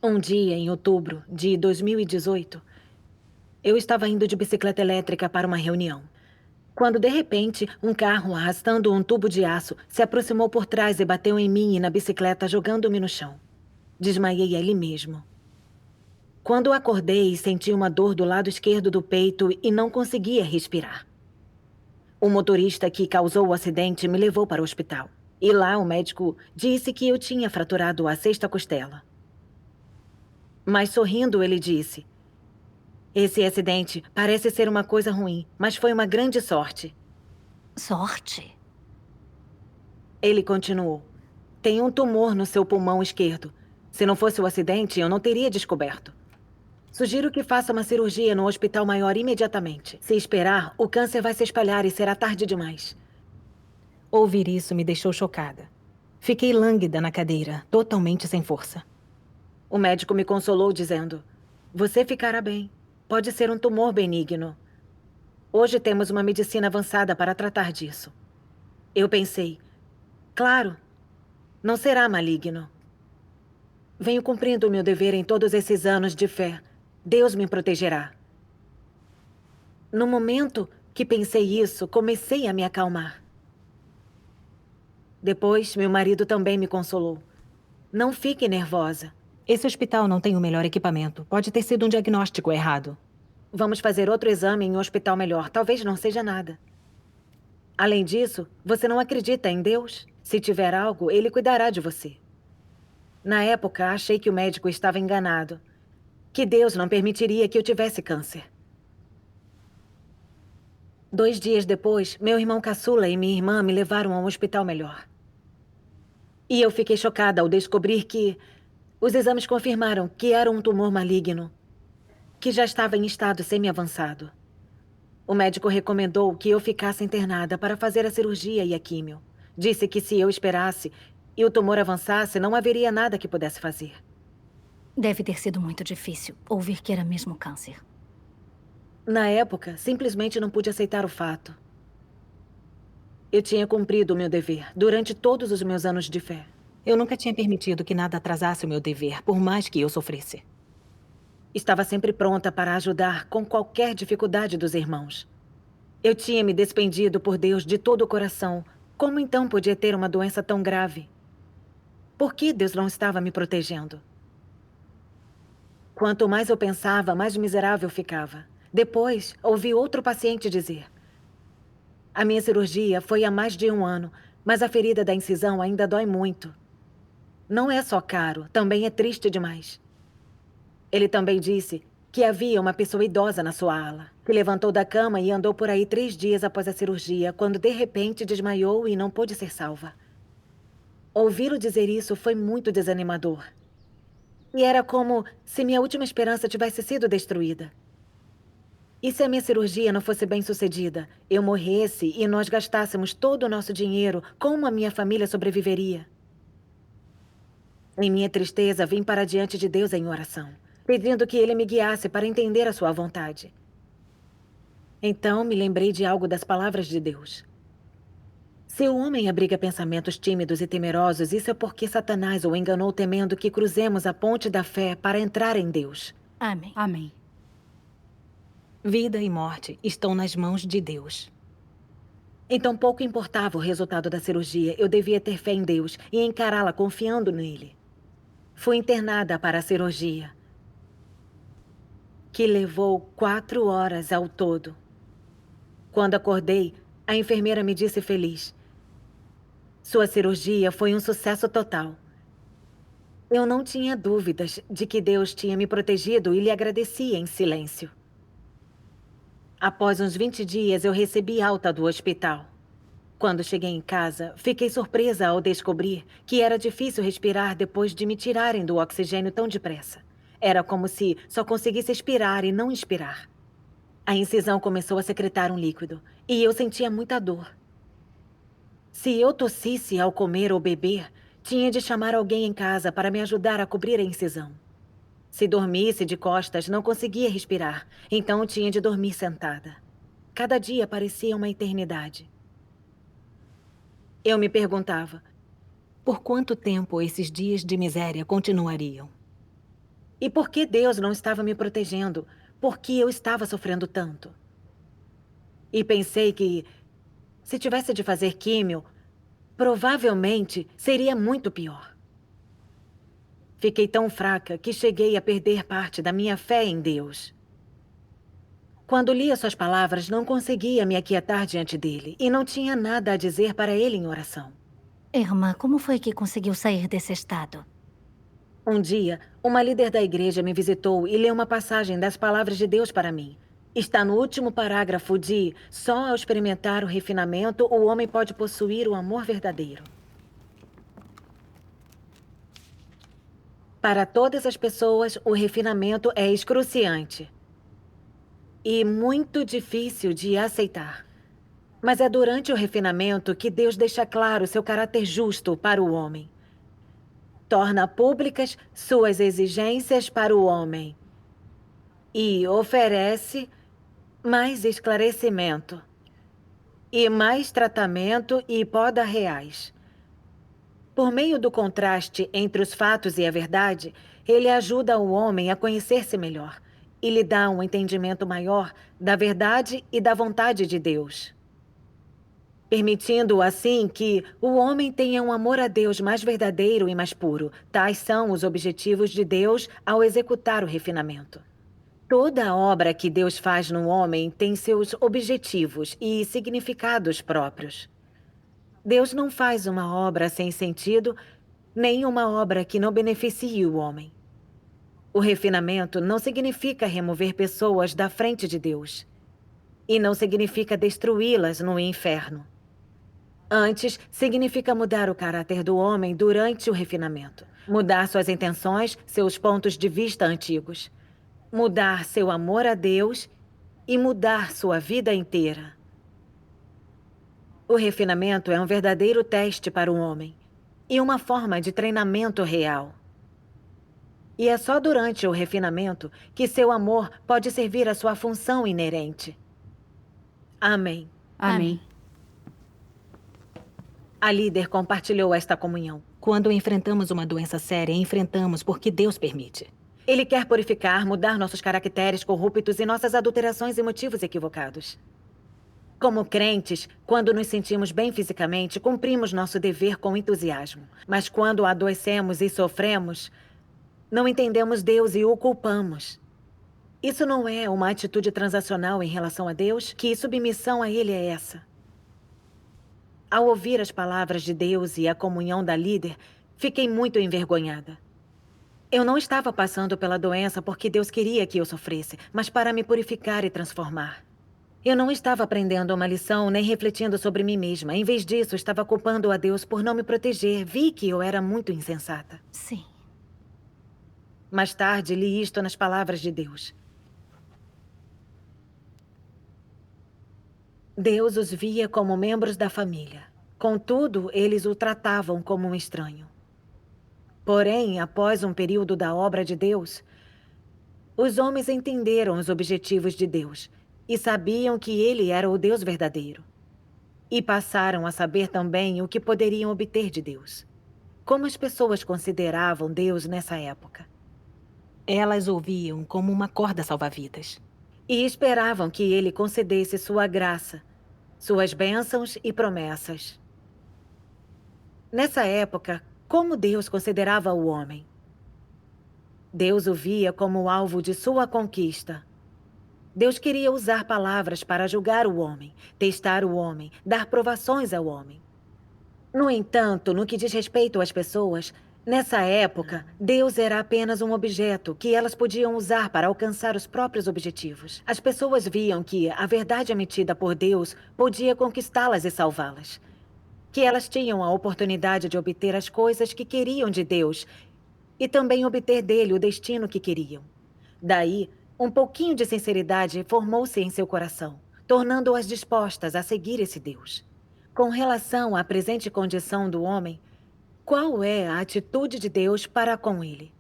Um dia, em outubro de 2018, eu estava indo de bicicleta elétrica para uma reunião, quando de repente um carro arrastando um tubo de aço se aproximou por trás e bateu em mim e na bicicleta, jogando-me no chão. Desmaiei ali mesmo. Quando acordei, senti uma dor do lado esquerdo do peito e não conseguia respirar. O motorista que causou o acidente me levou para o hospital. E lá o médico disse que eu tinha fraturado a sexta costela. Mas sorrindo, ele disse: "Esse acidente parece ser uma coisa ruim, mas foi uma grande sorte." Sorte? Ele continuou: "Tem um tumor no seu pulmão esquerdo. Se não fosse o acidente, eu não teria descoberto. Sugiro que faça uma cirurgia no hospital maior imediatamente. Se esperar, o câncer vai se espalhar e será tarde demais." Ouvir isso me deixou chocada. Fiquei lânguida na cadeira, totalmente sem força. O médico me consolou dizendo: "Você ficará bem. Pode ser um tumor benigno. Hoje temos uma medicina avançada para tratar disso." Eu pensei: claro, não será maligno. Venho cumprindo o meu dever em todos esses anos de fé. Deus me protegerá. No momento que pensei isso, comecei a me acalmar. Depois, meu marido também me consolou: "Não fique nervosa. Esse hospital não tem o melhor equipamento. Pode ter sido um diagnóstico errado. Vamos fazer outro exame em um hospital melhor. Talvez não seja nada. Além disso, você não acredita em Deus? Se tiver algo, Ele cuidará de você." Na época, achei que o médico estava enganado, que Deus não permitiria que eu tivesse câncer. 2 dias depois, meu irmão caçula e minha irmã me levaram a um hospital melhor. E eu fiquei chocada ao descobrir que os exames confirmaram que era um tumor maligno, que já estava em estado semi-avançado. O médico recomendou que eu ficasse internada para fazer a cirurgia e a químio. Disse que se eu esperasse e o tumor avançasse, não haveria nada que pudesse fazer. Deve ter sido muito difícil ouvir que era mesmo câncer. Na época, simplesmente não pude aceitar o fato. Eu tinha cumprido o meu dever durante todos os meus anos de fé. Eu nunca tinha permitido que nada atrasasse o meu dever, por mais que eu sofresse. Estava sempre pronta para ajudar com qualquer dificuldade dos irmãos. Eu tinha me despendido por Deus de todo o coração. Como então podia ter uma doença tão grave? Por que Deus não estava me protegendo? Quanto mais eu pensava, mais miserável ficava. Depois, ouvi outro paciente dizer: "A minha cirurgia foi há mais de 1 ano, mas a ferida da incisão ainda dói muito. Não é só caro, também é triste demais." Ele também disse que havia uma pessoa idosa na sua ala, que levantou da cama e andou por aí 3 dias após a cirurgia, quando de repente desmaiou e não pôde ser salva. Ouvi-lo dizer isso foi muito desanimador. E era como se minha última esperança tivesse sido destruída. E se a minha cirurgia não fosse bem sucedida, eu morresse e nós gastássemos todo o nosso dinheiro, como a minha família sobreviveria? Em minha tristeza, vim para diante de Deus em oração, pedindo que Ele me guiasse para entender a sua vontade. Então me lembrei de algo das palavras de Deus. Se o homem abriga pensamentos tímidos e temerosos, isso é porque Satanás o enganou temendo que cruzemos a ponte da fé para entrar em Deus. Amém. Amém. Vida e morte estão nas mãos de Deus. Então pouco importava o resultado da cirurgia, eu devia ter fé em Deus e encará-la confiando nele. Fui internada para a cirurgia, que levou 4 horas ao todo. Quando acordei, a enfermeira me disse feliz: "Sua cirurgia foi um sucesso total." Eu não tinha dúvidas de que Deus tinha me protegido e lhe agradecia em silêncio. Após uns 20 dias, eu recebi alta do hospital. Quando cheguei em casa, fiquei surpresa ao descobrir que era difícil respirar depois de me tirarem do oxigênio tão depressa. Era como se só conseguisse expirar e não inspirar. A incisão começou a secretar um líquido e eu sentia muita dor. Se eu tossisse ao comer ou beber, tinha de chamar alguém em casa para me ajudar a cobrir a incisão. Se dormisse de costas, não conseguia respirar, então tinha de dormir sentada. Cada dia parecia uma eternidade. Eu me perguntava: por quanto tempo esses dias de miséria continuariam? E por que Deus não estava me protegendo? Por que eu estava sofrendo tanto? E pensei que, se tivesse de fazer químio, provavelmente seria muito pior. Fiquei tão fraca que cheguei a perder parte da minha fé em Deus. Quando lia suas palavras, não conseguia me aquietar diante dele e não tinha nada a dizer para ele em oração. Irmã, como foi que conseguiu sair desse estado? Um dia, uma líder da igreja me visitou e leu uma passagem das palavras de Deus para mim. Está no último parágrafo de: só ao experimentar o refinamento, o homem pode possuir o amor verdadeiro. Para todas as pessoas, o refinamento é excruciante e muito difícil de aceitar. Mas é durante o refinamento que Deus deixa claro seu caráter justo para o homem. Torna públicas suas exigências para o homem e oferece mais esclarecimento e mais tratamento e poda reais. Por meio do contraste entre os fatos e a verdade, ele ajuda o homem a conhecer-se melhor e lhe dá um entendimento maior da verdade e da vontade de Deus, permitindo assim que o homem tenha um amor a Deus mais verdadeiro e mais puro. Tais são os objetivos de Deus ao executar o refinamento. Toda obra que Deus faz no homem tem seus objetivos e significados próprios. Deus não faz uma obra sem sentido, nem uma obra que não beneficie o homem. O refinamento não significa remover pessoas da frente de Deus. E não significa destruí-las no inferno. Antes, significa mudar o caráter do homem durante o refinamento. Mudar suas intenções, seus pontos de vista antigos. Mudar seu amor a Deus e mudar sua vida inteira. O refinamento é um verdadeiro teste para o homem e uma forma de treinamento real. E é só durante o refinamento que seu amor pode servir à sua função inerente. Amém. Amém. A líder compartilhou esta comunhão. Quando enfrentamos uma doença séria, enfrentamos porque Deus permite. Ele quer purificar, mudar nossos caracteres corruptos e nossas adulterações e motivos equivocados. Como crentes, quando nos sentimos bem fisicamente, cumprimos nosso dever com entusiasmo. Mas quando adoecemos e sofremos, não entendemos Deus e o culpamos. Isso não é uma atitude transacional em relação a Deus? Que submissão a Ele é essa? Ao ouvir as palavras de Deus e a comunhão da líder, fiquei muito envergonhada. Eu não estava passando pela doença porque Deus queria que eu sofresse, mas para me purificar e transformar. Eu não estava aprendendo uma lição nem refletindo sobre mim mesma. Em vez disso, estava culpando a Deus por não me proteger. Vi que eu era muito insensata. Sim. Mais tarde, li isto nas palavras de Deus. Deus os via como membros da família. Contudo, eles o tratavam como um estranho. Porém, após um período da obra de Deus, os homens entenderam os objetivos de Deus e sabiam que Ele era o Deus verdadeiro. E passaram a saber também o que poderiam obter de Deus. Como as pessoas consideravam Deus nessa época? Elas o viam como uma corda salva-vidas. E esperavam que Ele concedesse sua graça, suas bênçãos e promessas. Nessa época, como Deus considerava o homem? Deus o via como alvo de sua conquista. Deus queria usar palavras para julgar o homem, testar o homem, dar provações ao homem. No entanto, no que diz respeito às pessoas, nessa época, Deus era apenas um objeto que elas podiam usar para alcançar os próprios objetivos. As pessoas viam que a verdade emitida por Deus podia conquistá-las e salvá-las. Que elas tinham a oportunidade de obter as coisas que queriam de Deus e também obter dele o destino que queriam. Daí, um pouquinho de sinceridade formou-se em seu coração, tornando-as dispostas a seguir esse Deus. Com relação à presente condição do homem, qual é a atitude de Deus para com ele?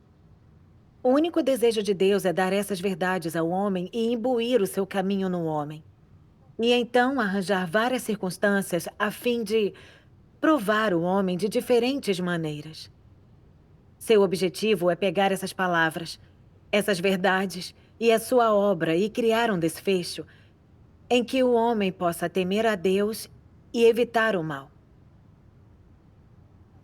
O único desejo de Deus é dar essas verdades ao homem e imbuir o seu caminho no homem. E então arranjar várias circunstâncias a fim de provar o homem de diferentes maneiras. Seu objetivo é pegar essas palavras essas verdades e a sua obra e criar um desfecho em que o homem possa temer a Deus e evitar o mal.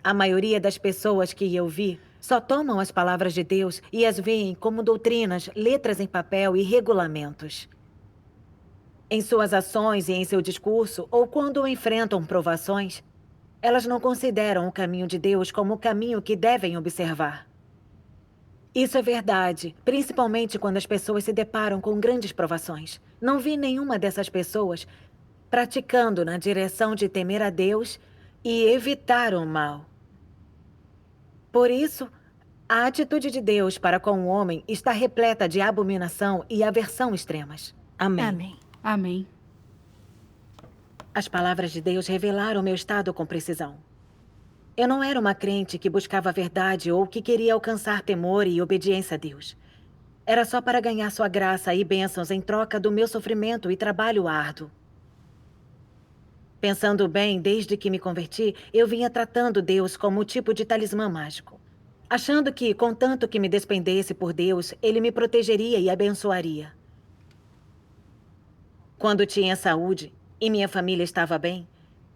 A maioria das pessoas que eu vi só tomam as palavras de Deus e as veem como doutrinas, letras em papel e regulamentos. Em suas ações e em seu discurso, ou quando enfrentam provações, elas não consideram o caminho de Deus como o caminho que devem observar. Isso é verdade, principalmente quando as pessoas se deparam com grandes provações. Não vi nenhuma dessas pessoas praticando na direção de temer a Deus e evitar o mal. Por isso, a atitude de Deus para com o homem está repleta de abominação e aversão extremas. Amém. Amém. Amém. As palavras de Deus revelaram meu estado com precisão. Eu não era uma crente que buscava a verdade ou que queria alcançar temor e obediência a Deus. Era só para ganhar sua graça e bênçãos em troca do meu sofrimento e trabalho árduo. Pensando bem, desde que me converti, eu vinha tratando Deus como um tipo de talismã mágico. Achando que, contanto que me despendesse por Deus, Ele me protegeria e abençoaria. Quando tinha saúde e minha família estava bem,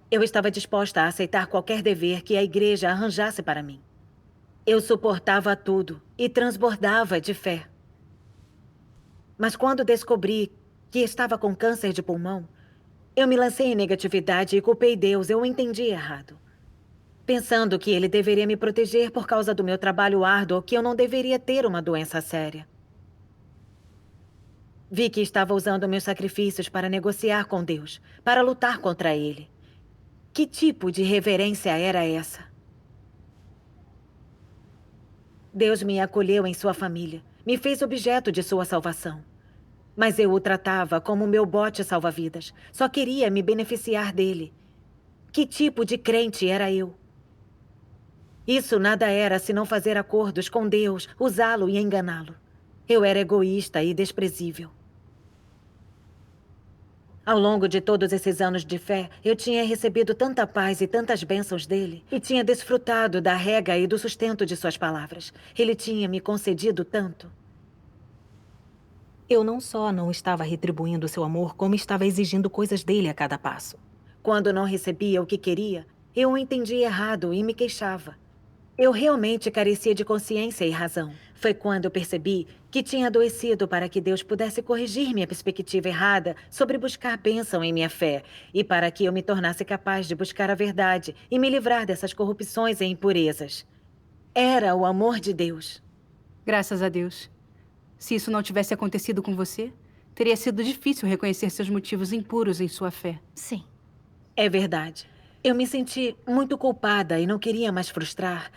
eu estava disposta a aceitar qualquer dever que a igreja arranjasse para mim. Eu suportava tudo e transbordava de fé. Mas quando descobri que estava com câncer de pulmão, eu me lancei em negatividade e culpei Deus. Eu o entendi errado. Pensando que Ele deveria me proteger por causa do meu trabalho árduo, que eu não deveria ter uma doença séria. Vi que estava usando meus sacrifícios para negociar com Deus, para lutar contra Ele. Que tipo de reverência era essa? Deus me acolheu em sua família, me fez objeto de sua salvação. Mas eu o tratava como meu bote salva-vidas. Só queria me beneficiar dele. Que tipo de crente era eu? Isso nada era senão fazer acordos com Deus, usá-lo e enganá-lo. Eu era egoísta e desprezível. Ao longo de todos esses anos de fé, eu tinha recebido tanta paz e tantas bênçãos dele, e tinha desfrutado da rega e do sustento de suas palavras. Ele tinha me concedido tanto. Eu não só não estava retribuindo seu amor, como estava exigindo coisas dele a cada passo. Quando não recebia o que queria, eu o entendia errado e me queixava. Eu realmente carecia de consciência e razão. Foi quando eu percebi que tinha adoecido para que Deus pudesse corrigir minha perspectiva errada sobre buscar bênção em minha fé e para que eu me tornasse capaz de buscar a verdade e me livrar dessas corrupções e impurezas. Era o amor de Deus. Graças a Deus. Se isso não tivesse acontecido com você, teria sido difícil reconhecer seus motivos impuros em sua fé. Sim. É verdade. Eu me senti muito culpada e não queria mais frustrar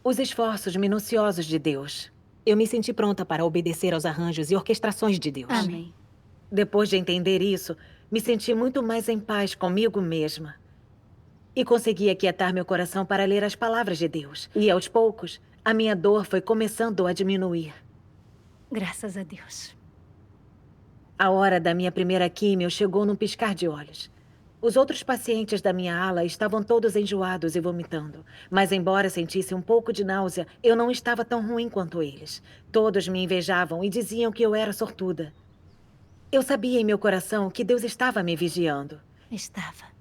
os esforços minuciosos de Deus. Eu me senti pronta para obedecer aos arranjos e orquestrações de Deus. Amém. Depois de entender isso, me senti muito mais em paz comigo mesma. E consegui aquietar meu coração para ler as palavras de Deus. E aos poucos, a minha dor foi começando a diminuir. Graças a Deus. A hora da minha primeira químio chegou num piscar de olhos. Os outros pacientes da minha ala estavam todos enjoados e vomitando. Mas embora sentisse um pouco de náusea, eu não estava tão ruim quanto eles. Todos me invejavam e diziam que eu era sortuda. Eu sabia em meu coração que Deus estava me vigiando. Estava.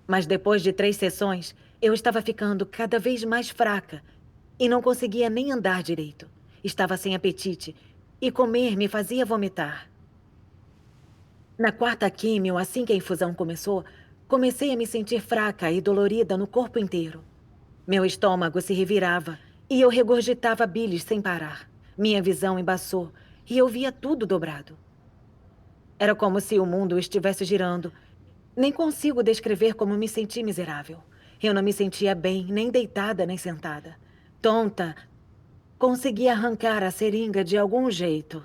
Mas depois de 3 sessões, eu estava ficando cada vez mais fraca e não conseguia nem andar direito. Estava sem apetite e comer me fazia vomitar. Na 4ª químio, assim que a infusão começou, comecei a me sentir fraca e dolorida no corpo inteiro. Meu estômago se revirava e eu regurgitava bilis sem parar. Minha visão embaçou e eu via tudo dobrado. Era como se o mundo estivesse girando. Nem consigo descrever como me senti miserável. Eu não me sentia bem, nem deitada, nem sentada. Tonta, consegui arrancar a seringa de algum jeito.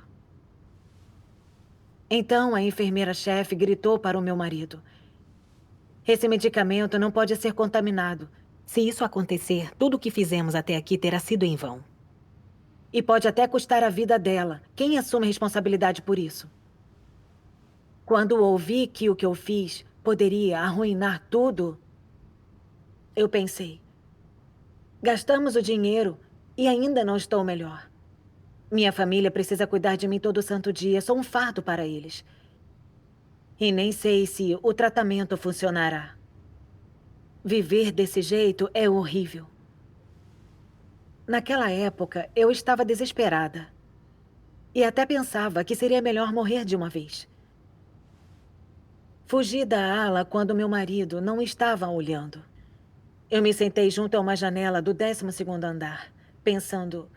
Então, a enfermeira-chefe gritou para o meu marido. Esse medicamento não pode ser contaminado. Se isso acontecer, tudo o que fizemos até aqui terá sido em vão. E pode até custar a vida dela. Quem assume a responsabilidade por isso? Quando ouvi que o que eu fiz poderia arruinar tudo, eu pensei, gastamos o dinheiro e ainda não estou melhor. Minha família precisa cuidar de mim todo santo dia. Sou um fardo para eles. E nem sei se o tratamento funcionará. Viver desse jeito é horrível. Naquela época, eu estava desesperada. E até pensava que seria melhor morrer de uma vez. Fugi da ala quando meu marido não estava olhando. Eu me sentei junto a uma janela do 12º andar, pensando,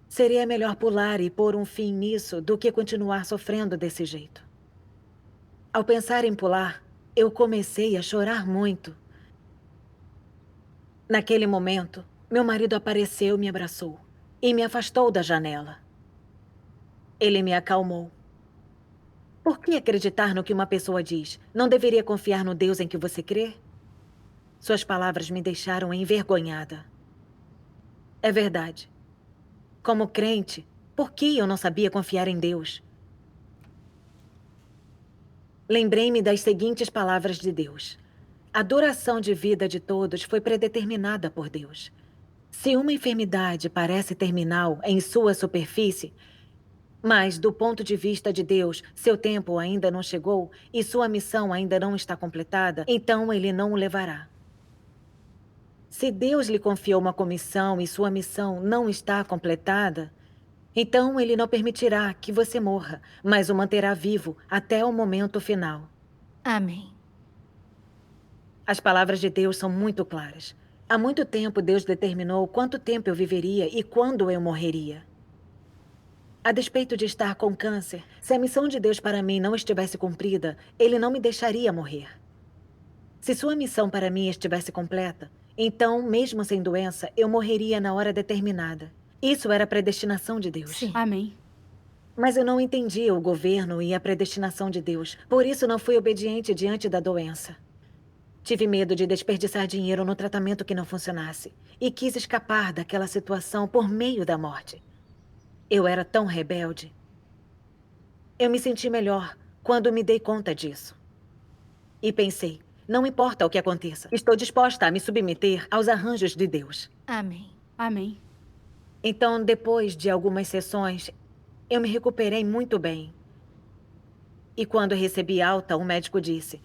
seria melhor pular e pôr um fim nisso do que continuar sofrendo desse jeito. Ao pensar em pular, eu comecei a chorar muito. Naquele momento, meu marido apareceu, me abraçou e me afastou da janela. Ele me acalmou. Por que acreditar no que uma pessoa diz? Não deveria confiar no Deus em que você crê? Suas palavras me deixaram envergonhada. É verdade. Como crente, por que eu não sabia confiar em Deus? Lembrei-me das seguintes palavras de Deus. A duração de vida de todos foi predeterminada por Deus. Se uma enfermidade parece terminal em sua superfície, mas, do ponto de vista de Deus, seu tempo ainda não chegou e sua missão ainda não está completada, então ele não o levará. Se Deus lhe confiou uma comissão e sua missão não está completada, então ele não permitirá que você morra, mas o manterá vivo até o momento final. Amém. As palavras de Deus são muito claras. Há muito tempo Deus determinou quanto tempo eu viveria e quando eu morreria. A despeito de estar com câncer, se a missão de Deus para mim não estivesse cumprida, ele não me deixaria morrer. Se sua missão para mim estivesse completa, então, mesmo sem doença, eu morreria na hora determinada. Isso era a predestinação de Deus. Sim. Amém. Mas eu não entendia o governo e a predestinação de Deus. Por isso não fui obediente diante da doença. Tive medo de desperdiçar dinheiro no tratamento que não funcionasse. E quis escapar daquela situação por meio da morte. Eu era tão rebelde. Eu me senti melhor quando me dei conta disso. E pensei, não importa o que aconteça, estou disposta a me submeter aos arranjos de Deus. Amém. Amém. Então, depois de algumas sessões, eu me recuperei muito bem. E quando recebi alta, o médico disse,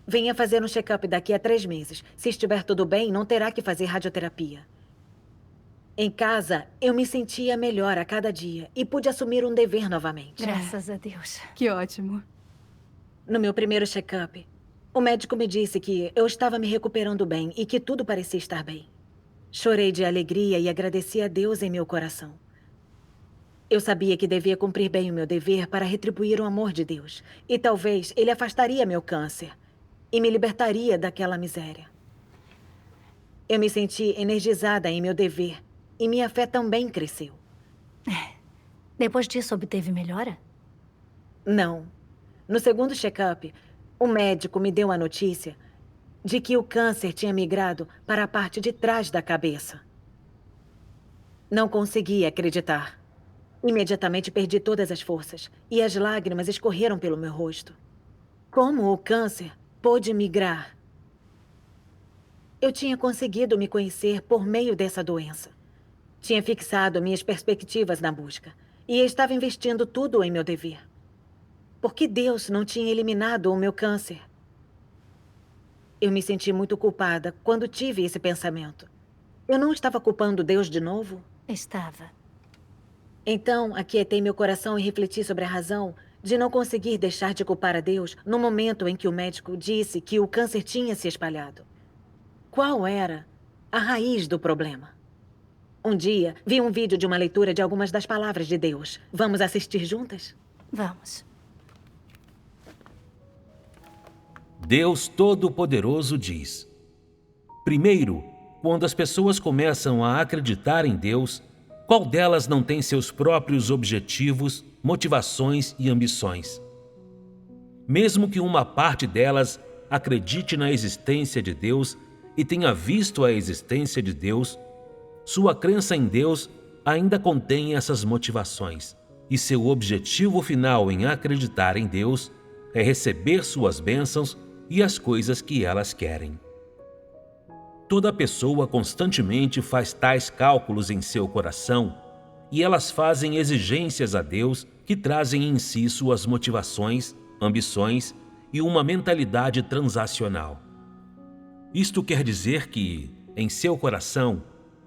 venha fazer um check-up daqui a 3 meses. Se estiver tudo bem, não terá que fazer radioterapia. Em casa, eu me sentia melhor a cada dia e pude assumir um dever novamente. Graças a Deus. Que ótimo. No meu primeiro check-up, o médico me disse que eu estava me recuperando bem e que tudo parecia estar bem. Chorei de alegria e agradeci a Deus em meu coração. Eu sabia que devia cumprir bem o meu dever para retribuir o amor de Deus. E talvez ele afastaria meu câncer e me libertaria daquela miséria. Eu me senti energizada em meu dever e minha fé também cresceu. Depois disso, obteve melhora? Não. No segundo check-up, o médico me deu a notícia de que o câncer tinha migrado para a parte de trás da cabeça. Não consegui acreditar. Imediatamente perdi todas as forças e as lágrimas escorreram pelo meu rosto. Como o câncer pôde migrar? Eu tinha conseguido me conhecer por meio dessa doença. Tinha fixado minhas perspectivas na busca e estava investindo tudo em meu dever. Por que Deus não tinha eliminado o meu câncer? Eu me senti muito culpada quando tive esse pensamento. Eu não estava culpando Deus de novo? Estava. Então, aquietei meu coração e refleti sobre a razão de não conseguir deixar de culpar a Deus no momento em que o médico disse que o câncer tinha se espalhado. Qual era a raiz do problema? Um dia, vi um vídeo de uma leitura de algumas das palavras de Deus. Vamos assistir juntas? Vamos. Deus Todo-Poderoso diz: primeiro, quando as pessoas começam a acreditar em Deus, qual delas não tem seus próprios objetivos, motivações e ambições? Mesmo que uma parte delas acredite na existência de Deus e tenha visto a existência de Deus, sua crença em Deus ainda contém essas motivações, e seu objetivo final em acreditar em Deus é receber suas bênçãos e as coisas que elas querem. Toda pessoa constantemente faz tais cálculos em seu coração e elas fazem exigências a Deus que trazem em si suas motivações, ambições e uma mentalidade transacional. Isto quer dizer que, em seu coração,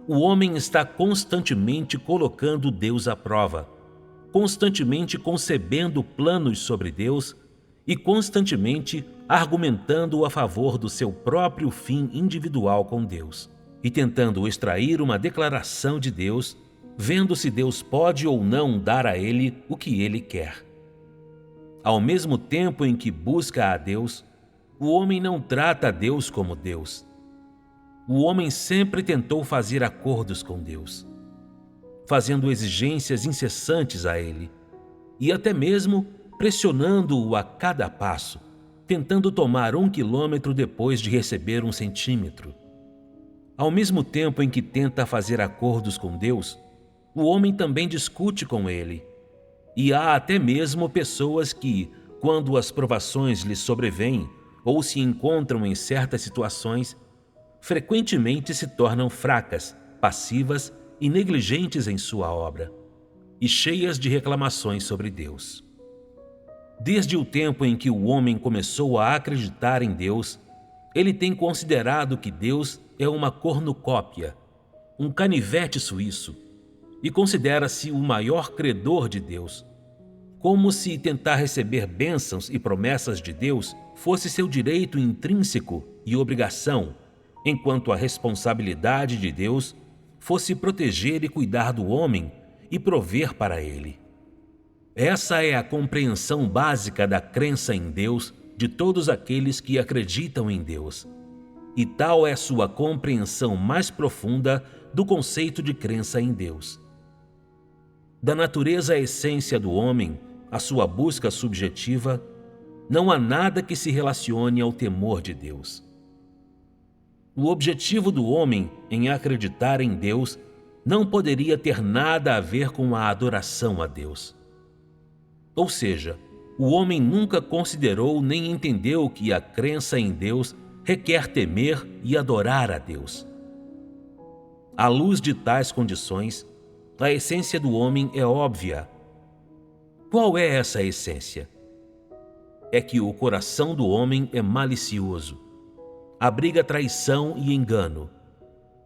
o homem está constantemente colocando Deus à prova, constantemente concebendo planos sobre Deus e constantemente argumentando a favor do seu próprio fim individual com Deus, e tentando extrair uma declaração de Deus, vendo se Deus pode ou não dar a ele o que ele quer. Ao mesmo tempo em que busca a Deus, o homem não trata a Deus como Deus. O homem sempre tentou fazer acordos com Deus, fazendo exigências incessantes a ele, e até mesmo pressionando-o a cada passo, tentando tomar 1 quilômetro depois de receber 1 centímetro. Ao mesmo tempo em que tenta fazer acordos com Deus, o homem também discute com ele. E há até mesmo pessoas que, quando as provações lhes sobrevêm ou se encontram em certas situações, frequentemente se tornam fracas, passivas e negligentes em sua obra, e cheias de reclamações sobre Deus. Desde o tempo em que o homem começou a acreditar em Deus, ele tem considerado que Deus é uma cornucópia, um canivete suíço, e considera-se o maior credor de Deus, como se tentar receber bênçãos e promessas de Deus fosse seu direito intrínseco e obrigação, enquanto a responsabilidade de Deus fosse proteger e cuidar do homem e prover para ele. Essa é a compreensão básica da crença em Deus de todos aqueles que acreditam em Deus. E tal é sua compreensão mais profunda do conceito de crença em Deus. Da natureza essência do homem, a sua busca subjetiva, não há nada que se relacione ao temor de Deus. O objetivo do homem em acreditar em Deus não poderia ter nada a ver com a adoração a Deus. Ou seja, o homem nunca considerou nem entendeu que a crença em Deus requer temer e adorar a Deus. À luz de tais condições, a essência do homem é óbvia. Qual é essa essência? É que o coração do homem é malicioso, abriga traição e engano,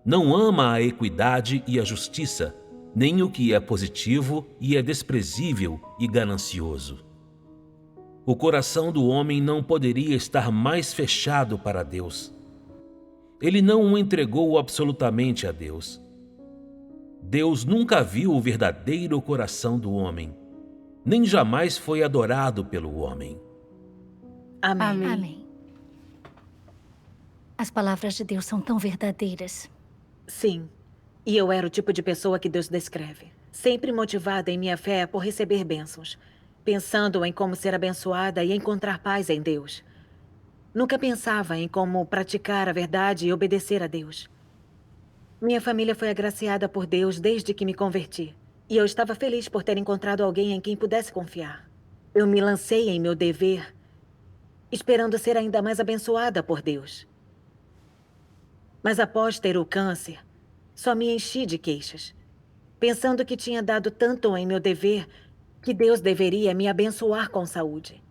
não ama a equidade e a justiça, nem o que é positivo e é desprezível e ganancioso. O coração do homem não poderia estar mais fechado para Deus. Ele não o entregou absolutamente a Deus. Deus nunca viu o verdadeiro coração do homem, nem jamais foi adorado pelo homem. Amém. Amém. Amém. As palavras de Deus são tão verdadeiras. Sim, e eu era o tipo de pessoa que Deus descreve. Sempre motivada em minha fé por receber bênçãos, pensando em como ser abençoada e encontrar paz em Deus. Nunca pensava em como praticar a verdade e obedecer a Deus. Minha família foi agraciada por Deus desde que me converti, e eu estava feliz por ter encontrado alguém em quem pudesse confiar. Eu me lancei em meu dever, esperando ser ainda mais abençoada por Deus. Mas após ter o câncer, só me enchi de queixas, pensando que tinha dado tanto em meu dever que Deus deveria me abençoar com saúde.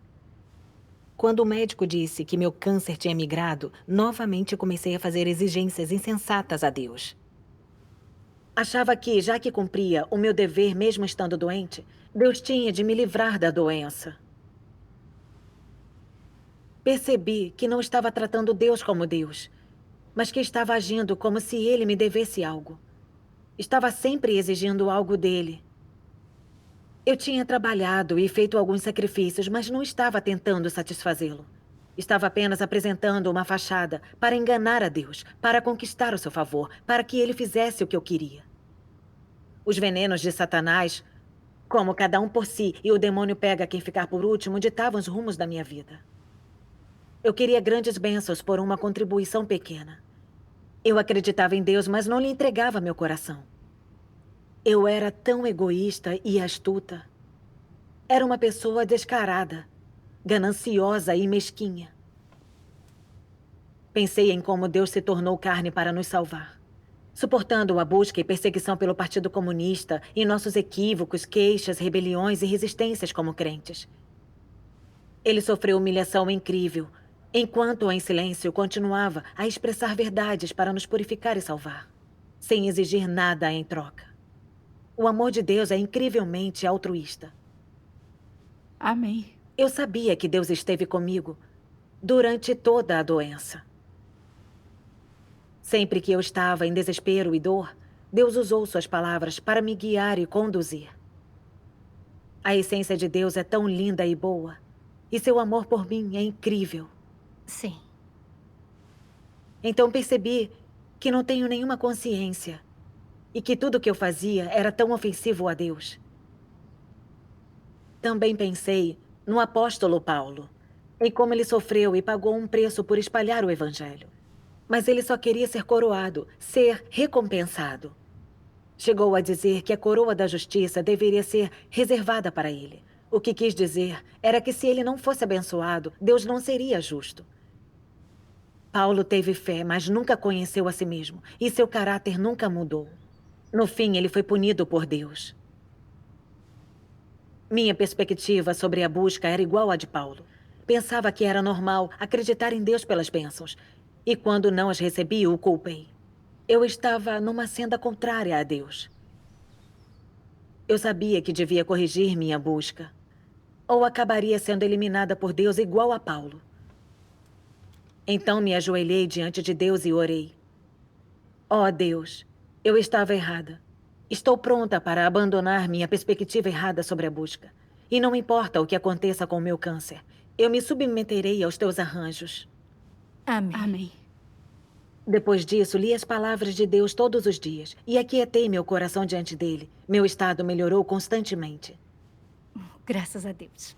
Quando o médico disse que meu câncer tinha migrado, novamente comecei a fazer exigências insensatas a Deus. Achava que, já que cumpria o meu dever mesmo estando doente, Deus tinha de me livrar da doença. Percebi que não estava tratando Deus como Deus, mas que estava agindo como se Ele me devesse algo. Estava sempre exigindo algo dele. Eu tinha trabalhado e feito alguns sacrifícios, mas não estava tentando satisfazê-lo. Estava apenas apresentando uma fachada para enganar a Deus, para conquistar o seu favor, para que ele fizesse o que eu queria. Os venenos de Satanás, como cada um por si e o demônio pega quem ficar por último, ditavam os rumos da minha vida. Eu queria grandes bênçãos por uma contribuição pequena. Eu acreditava em Deus, mas não lhe entregava meu coração. Eu era tão egoísta e astuta. Era uma pessoa descarada, gananciosa e mesquinha. Pensei em como Deus se tornou carne para nos salvar. suportando a busca e perseguição pelo Partido Comunista e nossos equívocos, queixas, rebeliões e resistências como crentes. Ele sofreu humilhação incrível, enquanto em silêncio continuava a expressar verdades para nos purificar e salvar, sem exigir nada em troca. O amor de Deus é incrivelmente altruísta. Amém. Eu sabia que Deus esteve comigo durante toda a doença. Sempre que eu estava em desespero e dor, Deus usou suas palavras para me guiar e conduzir. A essência de Deus é tão linda e boa, e seu amor por mim é incrível. Sim. Então percebi que não tenho nenhuma consciência e que tudo o que eu fazia era tão ofensivo a Deus. Também pensei no apóstolo Paulo, em como ele sofreu e pagou um preço por espalhar o evangelho. Mas ele só queria ser coroado, ser recompensado. Chegou a dizer que a coroa da justiça deveria ser reservada para ele. O que quis dizer era que se ele não fosse abençoado, Deus não seria justo. Paulo teve fé, mas nunca conheceu a si mesmo, e seu caráter nunca mudou. No fim, ele foi punido por Deus. Minha perspectiva sobre a busca era igual à de Paulo. Pensava que era normal acreditar em Deus pelas bênçãos, e quando não as recebi, o culpei. Eu estava numa senda contrária a Deus. Eu sabia que devia corrigir minha busca, ou acabaria sendo eliminada por Deus igual a Paulo. Então me ajoelhei diante de Deus e orei. Ó Deus, eu estava errada. Estou pronta para abandonar minha perspectiva errada sobre a busca. E não importa o que aconteça com o meu câncer, eu me submeterei aos teus arranjos. Amém. Amém. Depois disso, li as palavras de Deus todos os dias e aquietei meu coração diante dele. Meu estado melhorou constantemente. Graças a Deus.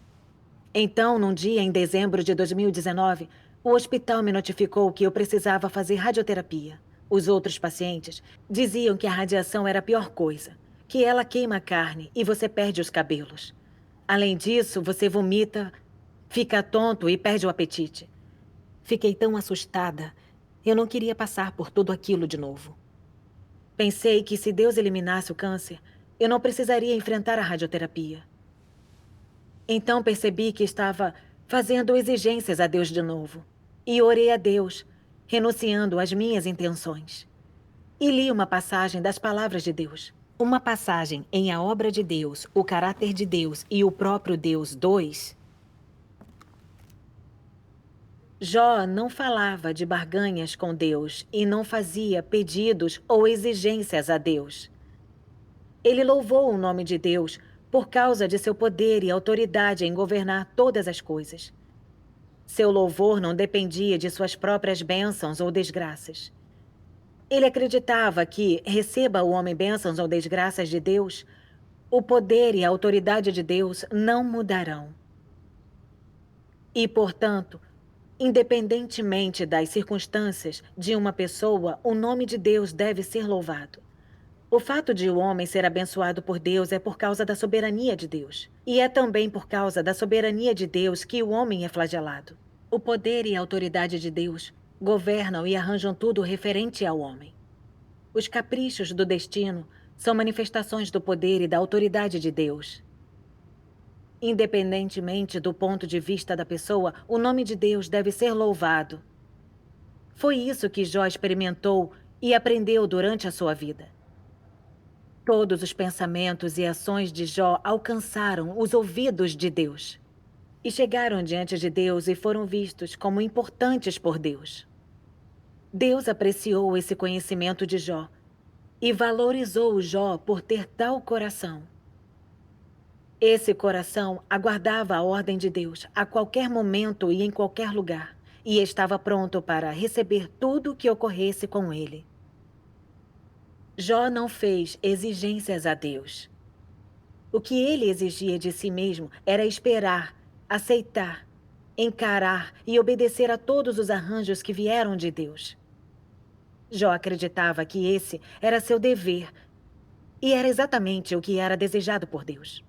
Então, num dia em dezembro de 2019, o hospital me notificou que eu precisava fazer radioterapia. Os outros pacientes diziam que a radiação era a pior coisa, que ela queima a carne e você perde os cabelos. Além disso, você vomita, fica tonto e perde o apetite. Fiquei tão assustada. Eu não queria passar por tudo aquilo de novo. Pensei que se Deus eliminasse o câncer, eu não precisaria enfrentar a radioterapia. Então percebi que estava fazendo exigências a Deus de novo. E orei a Deus, renunciando às minhas intenções. E li uma passagem das palavras de Deus. Uma passagem em A Obra de Deus, O Caráter de Deus e o Próprio Deus 2. Jó não falava de barganhas com Deus e não fazia pedidos ou exigências a Deus. Ele louvou o nome de Deus por causa de seu poder e autoridade em governar todas as coisas. Seu louvor não dependia de suas próprias bênçãos ou desgraças. Ele acreditava que, receba o homem bênçãos ou desgraças de Deus, o poder e a autoridade de Deus não mudarão. E, portanto, independentemente das circunstâncias de uma pessoa, o nome de Deus deve ser louvado. O fato de o homem ser abençoado por Deus é por causa da soberania de Deus. E é também por causa da soberania de Deus que o homem é flagelado. O poder e a autoridade de Deus governam e arranjam tudo referente ao homem. Os caprichos do destino são manifestações do poder e da autoridade de Deus. Independentemente do ponto de vista da pessoa, o nome de Deus deve ser louvado. Foi isso que Jó experimentou e aprendeu durante a sua vida. Todos os pensamentos e ações de Jó alcançaram os ouvidos de Deus e chegaram diante de Deus e foram vistos como importantes por Deus. Deus apreciou esse conhecimento de Jó e valorizou Jó por ter tal coração. Esse coração aguardava a ordem de Deus a qualquer momento e em qualquer lugar, e estava pronto para receber tudo o que ocorresse com ele. Jó não fez exigências a Deus. O que ele exigia de si mesmo era esperar, aceitar, encarar e obedecer a todos os arranjos que vieram de Deus. Jó acreditava que esse era seu dever e era exatamente o que era desejado por Deus.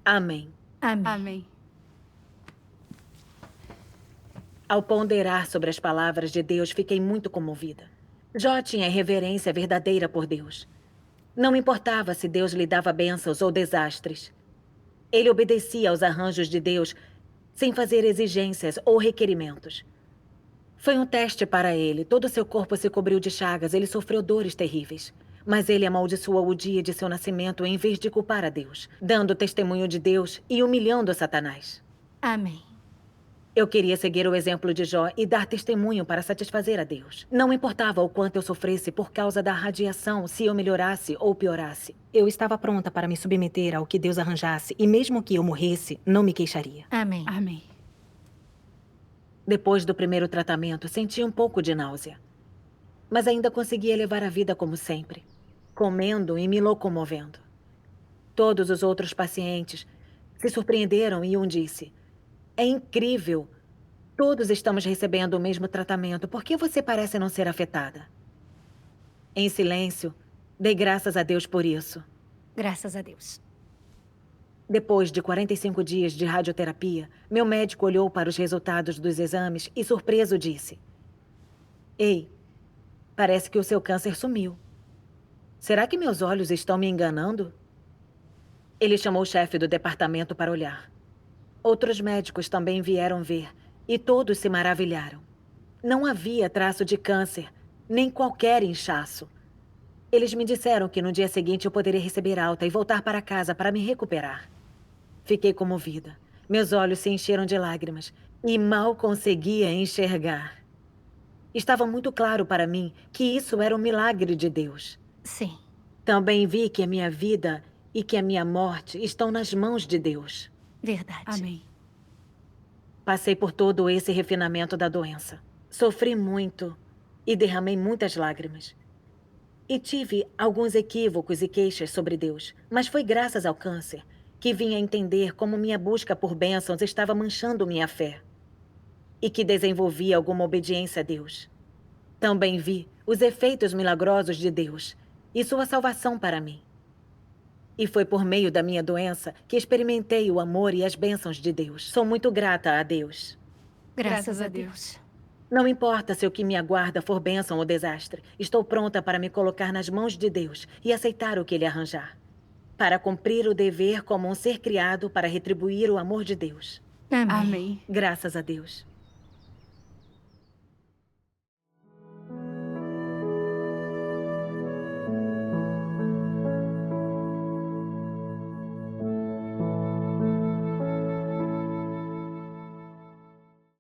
Amém. Amém. Amém. Ao ponderar sobre as palavras de Deus, fiquei muito comovida. Jó tinha reverência verdadeira por Deus. Não importava se Deus lhe dava bênçãos ou desastres. Ele obedecia aos arranjos de Deus sem fazer exigências ou requerimentos. Foi um teste para ele. Todo seu corpo se cobriu de chagas. Ele sofreu dores terríveis. Mas ele amaldiçoou o dia de seu nascimento em vez de culpar a Deus, dando testemunho de Deus e humilhando Satanás. Amém. Eu queria seguir o exemplo de Jó e dar testemunho para satisfazer a Deus. Não importava o quanto eu sofresse por causa da radiação, se eu melhorasse ou piorasse. Eu estava pronta para me submeter ao que Deus arranjasse e mesmo que eu morresse, não me queixaria. Amém. Amém. Depois do primeiro tratamento, senti um pouco de náusea. Mas ainda conseguia levar a vida como sempre, comendo e me locomovendo. Todos os outros pacientes se surpreenderam e um disse: "É incrível. Todos estamos recebendo o mesmo tratamento. Por que você parece não ser afetada?" Em silêncio, dei graças a Deus por isso. Graças a Deus. Depois de 45 dias de radioterapia, meu médico olhou para os resultados dos exames e, surpreso, disse: "Ei, parece que o seu câncer sumiu. Será que meus olhos estão me enganando?" Ele chamou o chefe do departamento para olhar. Outros médicos também vieram ver e todos se maravilharam. Não havia traço de câncer, nem qualquer inchaço. Eles me disseram que no dia seguinte eu poderia receber alta e voltar para casa para me recuperar. Fiquei comovida. Meus olhos se encheram de lágrimas e mal conseguia enxergar. Estava muito claro para mim que isso era um milagre de Deus. Sim. Também vi que a minha vida e que a minha morte estão nas mãos de Deus. Verdade. Amém. Passei por todo esse refinamento da doença. Sofri muito e derramei muitas lágrimas. E tive alguns equívocos e queixas sobre Deus, mas foi graças ao câncer que vim a entender como minha busca por bênçãos estava manchando minha fé e que desenvolvi alguma obediência a Deus. Também vi os efeitos milagrosos de Deus e sua salvação para mim. E foi por meio da minha doença que experimentei o amor e as bênçãos de Deus. Sou muito grata a Deus. Graças a Deus. Não importa se o que me aguarda for bênção ou desastre. Estou pronta para me colocar nas mãos de Deus e aceitar o que Ele arranjar. Para cumprir o dever como um ser criado para retribuir o amor de Deus. Amém. Amém. Graças a Deus.